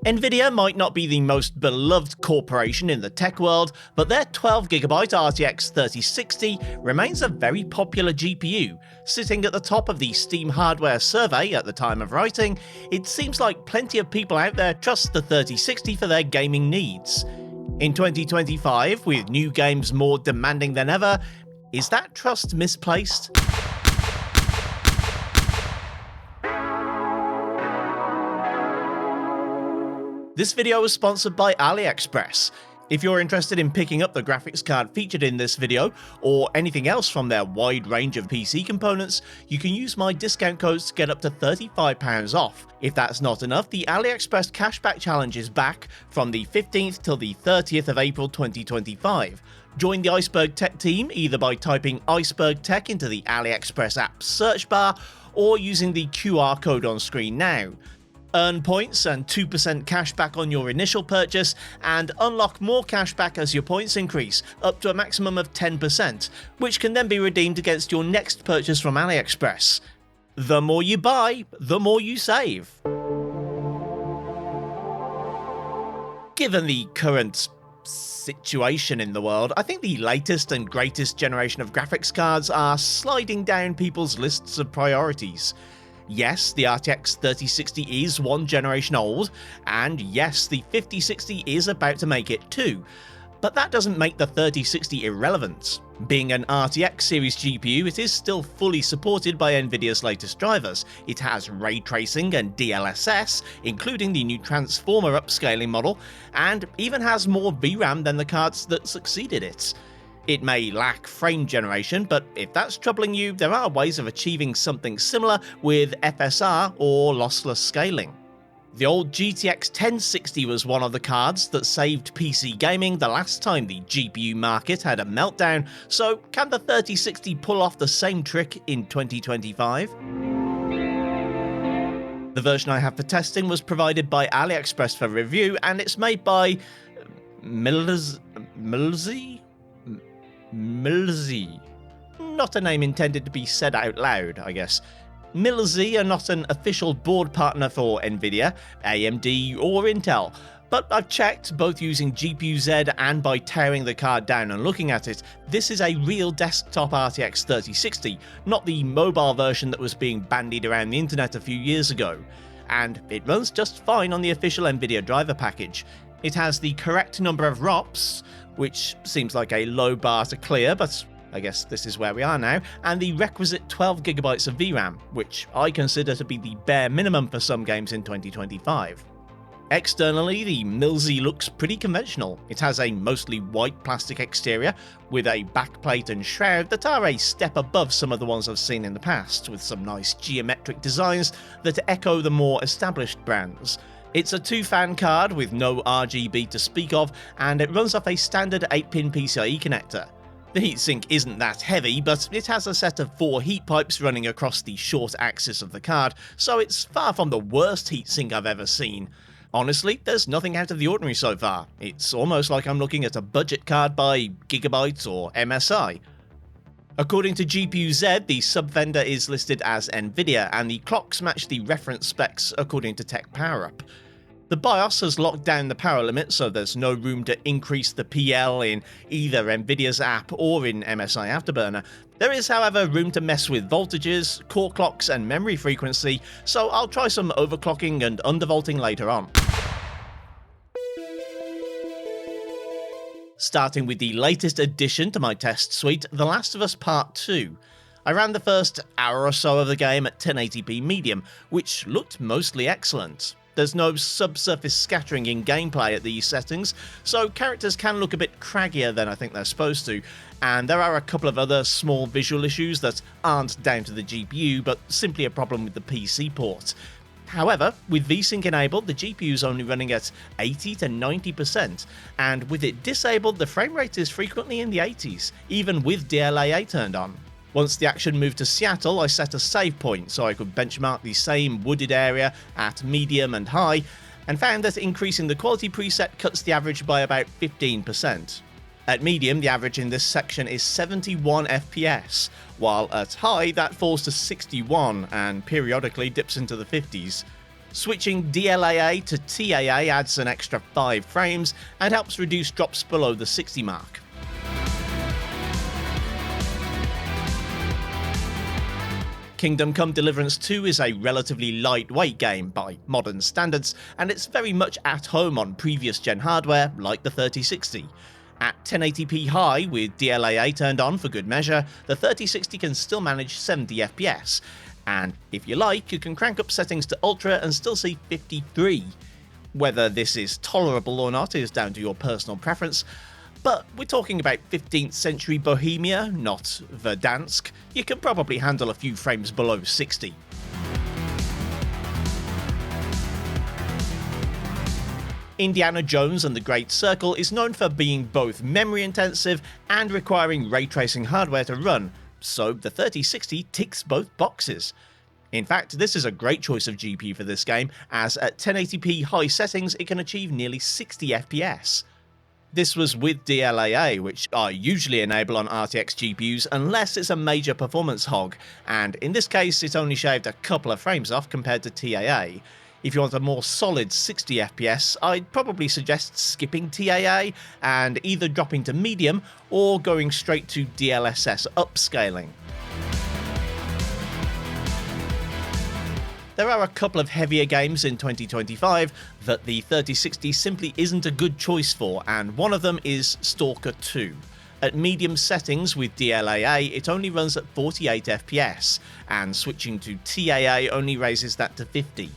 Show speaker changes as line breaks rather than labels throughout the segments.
Nvidia might not be the most beloved corporation in the tech world, but their 12GB RTX 3060 remains a very popular GPU. Sitting at the top of the Steam hardware survey at the time of writing, it seems like plenty of people out there trust the 3060 for their gaming needs. In 2025, with new games more demanding than ever, is that trust misplaced? This video was sponsored by AliExpress. If you're interested in picking up the graphics card featured in this video, or anything else from their wide range of PC components, you can use my discount codes to get up to £35 off. If that's not enough, the AliExpress Cashback Challenge is back from the 15th till the 30th of April 2025. Join the Iceberg Tech team either by typing Iceberg Tech into the AliExpress app search bar, or using the QR code on screen now. Earn points and 2% cashback on your initial purchase, and unlock more cashback as your points increase, up to a maximum of 10%, which can then be redeemed against your next purchase from AliExpress. The more you buy, the more you save. Given the current situation in the world, I think the latest and greatest generation of graphics cards are sliding down people's lists of priorities. Yes, the RTX 3060 is one generation old, and yes, the 5060 is about to make it too, but that doesn't make the 3060 irrelevant. Being an RTX series GPU, it is still fully supported by Nvidia's latest drivers. It has ray tracing and DLSS, including the new Transformer upscaling model, and even has more VRAM than the cards that succeeded it. It may lack frame generation, but if that's troubling you, there are ways of achieving something similar with FSR or lossless scaling. The old GTX 1060 was one of the cards that saved PC gaming the last time the GPU market had a meltdown, so can the 3060 pull off the same trick in 2025? The version I have for testing was provided by AliExpress for review, and it's made by MLLSE? MLLSE. Not a name intended to be said out loud, I guess. MLLSE are not an official board partner for Nvidia, AMD, or Intel, but I've checked, both using GPU-Z and by tearing the card down and looking at it, this is a real desktop RTX 3060, not the mobile version that was being bandied around the internet a few years ago. And it runs just fine on the official Nvidia driver package. It has the correct number of ROPs, which seems like a low bar to clear, but I guess this is where we are now, and the requisite 12GB of VRAM, which I consider to be the bare minimum for some games in 2025. Externally, the MLLSE looks pretty conventional. It has a mostly white plastic exterior, with a backplate and shroud that are a step above some of the ones I've seen in the past, with some nice geometric designs that echo the more established brands. It's a 2-fan card with no RGB to speak of, and it runs off a standard 8-pin PCIe connector. The heatsink isn't that heavy, but it has a set of 4 heat pipes running across the short axis of the card, so it's far from the worst heatsink I've ever seen. Honestly, there's nothing out of the ordinary so far. It's almost like I'm looking at a budget card by Gigabyte or MSI. According to GPU-Z, the sub-vendor is listed as Nvidia, and the clocks match the reference specs according to Tech PowerUp. The BIOS has locked down the power limit, so there's no room to increase the PL in either Nvidia's app or in MSI Afterburner. There is, however, room to mess with voltages, core clocks, and memory frequency, so I'll try some overclocking and undervolting later on. Starting with the latest addition to my test suite, The Last of Us Part 2. I ran the first hour or so of the game at 1080p medium, which looked mostly excellent. There's no subsurface scattering in gameplay at these settings, so characters can look a bit craggier than I think they're supposed to, and there are a couple of other small visual issues that aren't down to the GPU, but simply a problem with the PC port. However, with VSync enabled, the GPU is only running at 80 to 90%, and with it disabled, the frame rate is frequently in the 80s, even with DLAA turned on. Once the action moved to Seattle, I set a save point so I could benchmark the same wooded area at medium and high, and found that increasing the quality preset cuts the average by about 15%. At medium, the average in this section is 71 FPS, while at high that falls to 61 and periodically dips into the 50s. Switching DLAA to TAA adds an extra 5 frames and helps reduce drops below the 60 mark. Kingdom Come Deliverance 2 is a relatively lightweight game by modern standards, and it's very much at home on previous gen hardware like the 3060. At 1080p high with DLAA turned on for good measure, the 3060 can still manage 70 FPS, and if you like, you can crank up settings to Ultra and still see 53. Whether this is tolerable or not is down to your personal preference, but we're talking about 15th century Bohemia, not Verdansk. You can probably handle a few frames below 60. Indiana Jones and the Great Circle is known for being both memory intensive and requiring ray tracing hardware to run, so the 3060 ticks both boxes. In fact, this is a great choice of GPU for this game, as at 1080p high settings it can achieve nearly 60 FPS. This was with DLAA, which I usually enable on RTX GPUs unless it's a major performance hog, and in this case it only shaved a couple of frames off compared to TAA. If you want a more solid 60 FPS, I'd probably suggest skipping TAA and either dropping to medium or going straight to DLSS upscaling. There are a couple of heavier games in 2025 that the 3060 simply isn't a good choice for, and one of them is Stalker 2. At medium settings with DLAA, it only runs at 48 FPS, and switching to TAA only raises that to 50.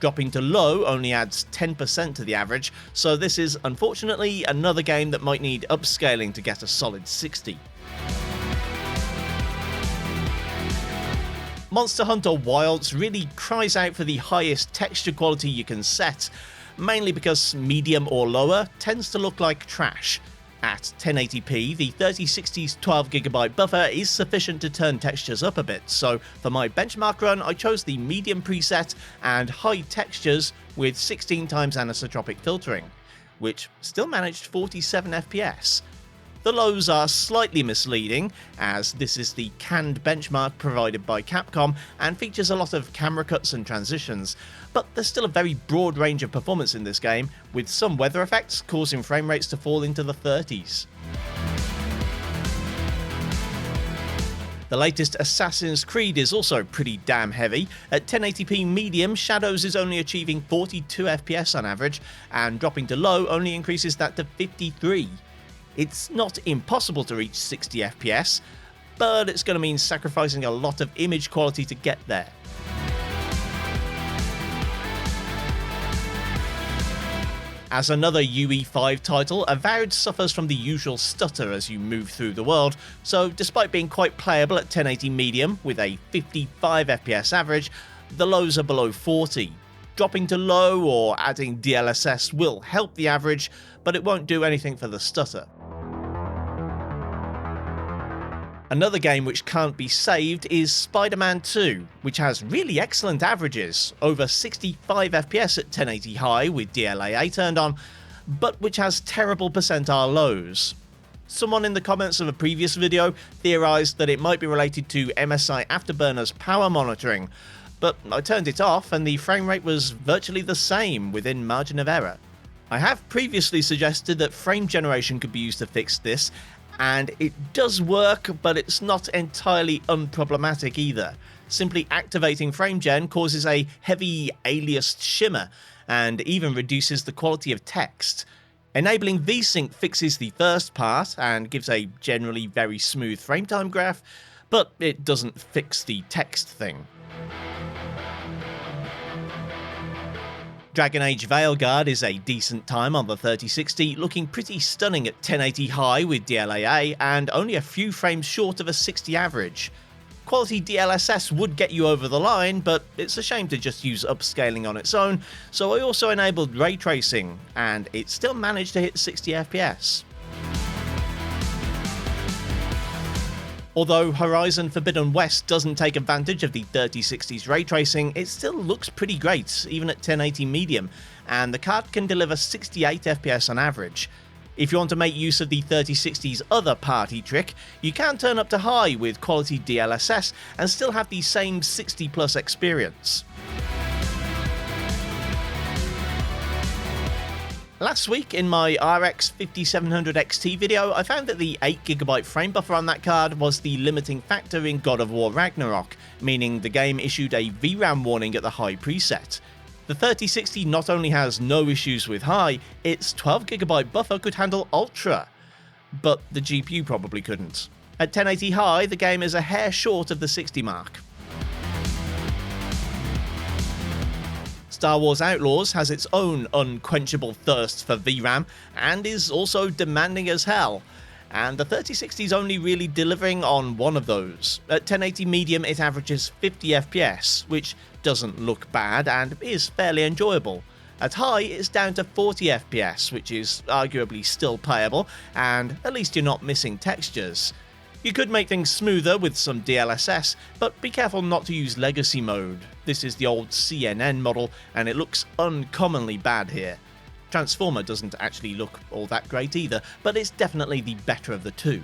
Dropping to low only adds 10% to the average, so this is unfortunately another game that might need upscaling to get a solid 60. Monster Hunter Wilds really cries out for the highest texture quality you can set, mainly because medium or lower tends to look like trash. At 1080p, the 3060's 12GB buffer is sufficient to turn textures up a bit, so for my benchmark run I chose the medium preset and high textures with 16 times anisotropic filtering, which still managed 47 FPS. The lows are slightly misleading, as this is the canned benchmark provided by Capcom and features a lot of camera cuts and transitions, but there's still a very broad range of performance in this game, with some weather effects causing frame rates to fall into the 30s. The latest Assassin's Creed is also pretty damn heavy. At 1080p medium, Shadows is only achieving 42 FPS on average, and dropping to low only increases that to 53. It's not impossible to reach 60 FPS, but it's going to mean sacrificing a lot of image quality to get there. As another UE5 title, Avowed suffers from the usual stutter as you move through the world, so despite being quite playable at 1080 medium with a 55 FPS average, the lows are below 40. Dropping to low or adding DLSS will help the average, but it won't do anything for the stutter. Another game which can't be saved is Spider-Man 2, which has really excellent averages, over 65 FPS at 1080 high with DLAA turned on, but which has terrible percentile lows. Someone in the comments of a previous video theorized that it might be related to MSI Afterburner's power monitoring, but I turned it off and the frame rate was virtually the same within margin of error. I have previously suggested that frame generation could be used to fix this, and it does work, but it's not entirely unproblematic either. Simply activating frame gen causes a heavy aliased shimmer, and even reduces the quality of text. Enabling VSync fixes the first part, and gives a generally very smooth frame time graph, but it doesn't fix the text thing. Dragon Age Veilguard is a decent time on the 3060, looking pretty stunning at 1080 high with DLAA and only a few frames short of a 60 average. Quality DLSS would get you over the line, but it's a shame to just use upscaling on its own, so I also enabled ray tracing, and it still managed to hit 60 FPS. Although Horizon Forbidden West doesn't take advantage of the 3060's ray tracing, it still looks pretty great, even at 1080 medium, and the card can deliver 68 FPS on average. If you want to make use of the 3060's other party trick, you can turn up to high with quality DLSS and still have the same 60+ experience. Last week in my RX 5700 XT video, I found that the 8GB frame buffer on that card was the limiting factor in God of War Ragnarok, meaning the game issued a VRAM warning at the high preset. The 3060 not only has no issues with high, its 12GB buffer could handle ultra, but the GPU probably couldn't. At 1080 high, the game is a hair short of the 60 mark. Star Wars Outlaws has its own unquenchable thirst for VRAM and is also demanding as hell, and the 3060 is only really delivering on one of those. At 1080 medium it averages 50 FPS, which doesn't look bad and is fairly enjoyable. At high it's down to 40 FPS, which is arguably still playable, and at least you're not missing textures. You could make things smoother with some DLSS, but be careful not to use legacy mode. This is the old CNN model, and it looks uncommonly bad here. Transformer doesn't actually look all that great either, but it's definitely the better of the two.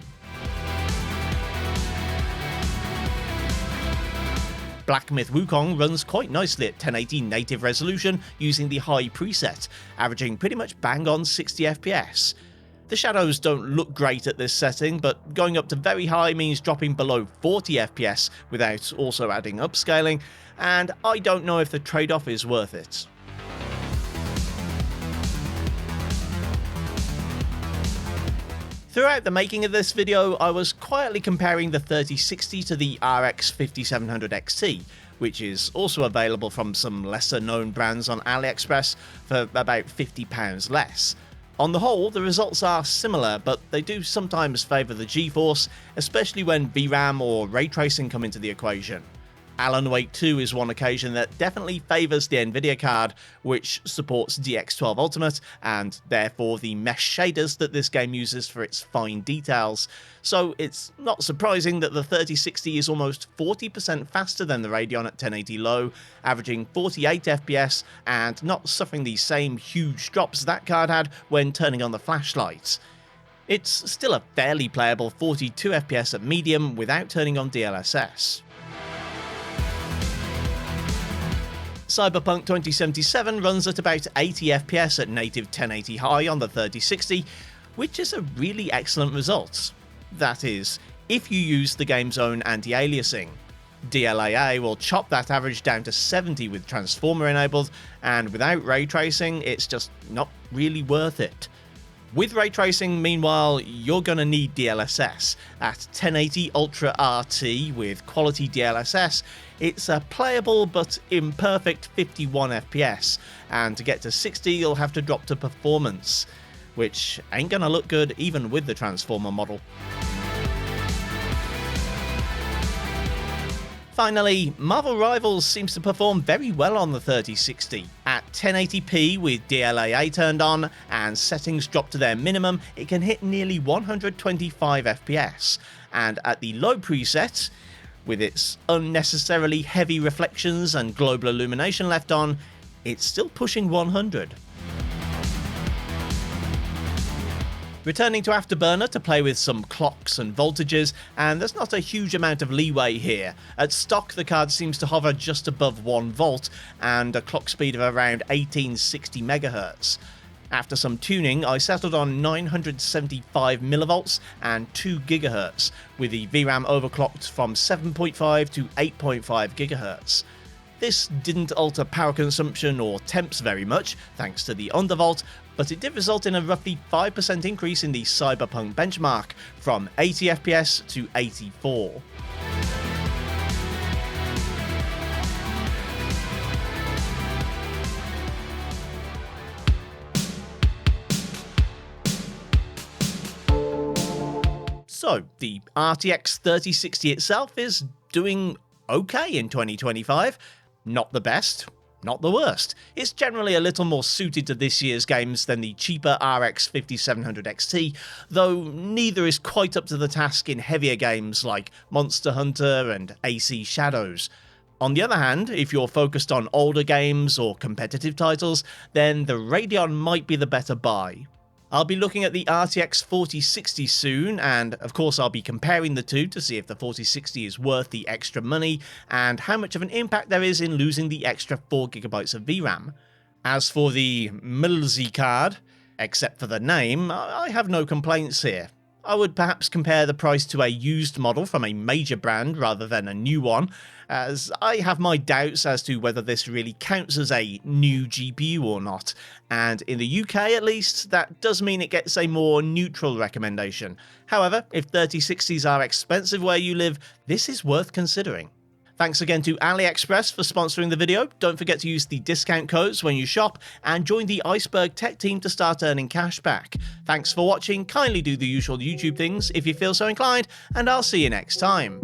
Black Myth Wukong runs quite nicely at 1080 native resolution using the high preset, averaging pretty much bang on 60 FPS. The shadows don't look great at this setting, but going up to very high means dropping below 40 FPS without also adding upscaling, and I don't know if the trade-off is worth it. Throughout the making of this video, I was quietly comparing the 3060 to the RX 5700 XT, which is also available from some lesser known brands on AliExpress for about £50 less. On the whole, the results are similar, but they do sometimes favour the Geforce, especially when VRAM or ray tracing come into the equation. Alan Wake 2 is one occasion that definitely favours the Nvidia card, which supports DX12 Ultimate, and therefore the mesh shaders that this game uses for its fine details. So it's not surprising that the 3060 is almost 40% faster than the Radeon at 1080 low, averaging 48 FPS, and not suffering the same huge drops that card had when turning on the flashlight. It's still a fairly playable 42 FPS at medium without turning on DLSS. Cyberpunk 2077 runs at about 80 FPS at native 1080 high on the 3060, which is a really excellent result. That is, if you use the game's own anti-aliasing. DLAA will chop that average down to 70 with Transformer enabled, and without ray tracing, it's just not really worth it. With ray tracing, meanwhile, you're going to need DLSS. At 1080 Ultra RT with quality DLSS, it's a playable but imperfect 51 FPS, and to get to 60 you'll have to drop to performance, which ain't gonna look good even with the Transformer model. Finally, Marvel Rivals seems to perform very well on the 3060. At 1080p with DLAA turned on and settings dropped to their minimum, it can hit nearly 125 FPS, and at the low preset, with its unnecessarily heavy reflections and global illumination left on, it's still pushing 100. Returning to Afterburner to play with some clocks and voltages, and there's not a huge amount of leeway here. At stock the card seems to hover just above 1 volt and a clock speed of around 1860 MHz. After some tuning, I settled on 975 mV and 2 GHz, with the VRAM overclocked from 7.5 to 8.5 GHz. This didn't alter power consumption or temps very much, thanks to the undervolt, but it did result in a roughly 5% increase in the Cyberpunk benchmark, from 80 FPS to 84. So, the RTX 3060 itself is doing okay in 2025. Not the best, not the worst. It's generally a little more suited to this year's games than the cheaper RX 5700 XT, though neither is quite up to the task in heavier games like Monster Hunter and AC Shadows. On the other hand, if you're focused on older games or competitive titles, then the Radeon might be the better buy. I'll be looking at the RTX 4060 soon, and of course I'll be comparing the two to see if the 4060 is worth the extra money, and how much of an impact there is in losing the extra 4GB of VRAM. As for the MLLSE card, Except for the name, I have no complaints here. I would perhaps compare the price to a used model from a major brand rather than a new one, as I have my doubts as to whether this really counts as a new GPU or not, and in the UK at least, that does mean it gets a more neutral recommendation. However, if 3060s are expensive where you live, this is worth considering. Thanks again to AliExpress for sponsoring the video. Don't forget to use the discount codes when you shop and join the Iceberg tech team to start earning cash back. Thanks for watching, kindly do the usual YouTube things if you feel so inclined, and I'll see you next time.